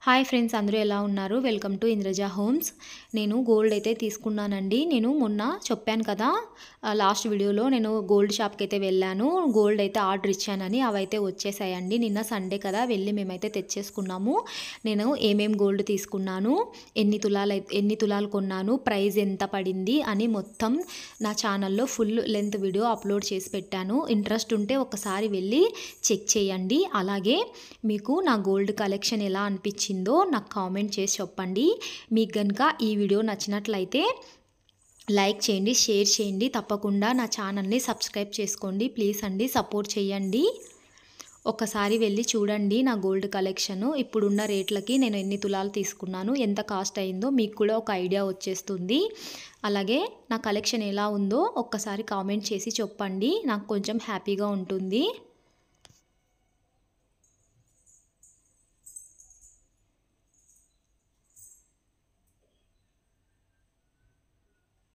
Hi friends, అందరూ ఎలా ఉన్నారు? Welcome to Indraja homes. నేను గోల్డ్ అయితే తీసుకున్నానండి. నేను మొన్న చెప్పాను కదా, లాస్ట్ వీడియోలో నేను గోల్డ్ షాప్కి అయితే వెళ్ళాను. గోల్డ్ అయితే ఆర్డర్ ఇచ్చానని అవైతే వచ్చేసాయండి. నిన్న సండే కదా, వెళ్ళి మేమైతే తెచ్చేసుకున్నాము. నేను ఏమేం గోల్డ్ తీసుకున్నాను, ఎన్ని తులాలు కొన్నాను, ప్రైస్ ఎంత పడింది అని మొత్తం నా ఛానల్లో ఫుల్ లెంత్ వీడియో అప్లోడ్ చేసి పెట్టాను. ఇంట్రెస్ట్ ఉంటే ఒకసారి వెళ్ళి చెక్ చేయండి. అలాగే మీకు నా గోల్డ్ కలెక్షన్ ఎలా అనిపించింది నాకు కామెంట్ చేసి చెప్పండి. మీకు కనుక ఈ వీడియో నచ్చినట్లయితే లైక్ చేయండి, షేర్ చేయండి. తప్పకుండా నా ఛానల్ని సబ్స్క్రైబ్ చేసుకోండి. ప్లీజ్ అండి, సపోర్ట్ చేయండి. ఒకసారి వెళ్ళి చూడండి నా గోల్డ్ కలెక్షను. ఇప్పుడున్న రేట్లకి నేను ఎన్ని తులాలు తీసుకున్నాను, ఎంత కాస్ట్ అయిందో మీకు కూడా ఒక ఐడియా వచ్చేస్తుంది. అలాగే నా కలెక్షన్ ఎలా ఉందో ఒక్కసారి కామెంట్ చేసి చెప్పండి, నాకు కొంచెం హ్యాపీగా ఉంటుంది.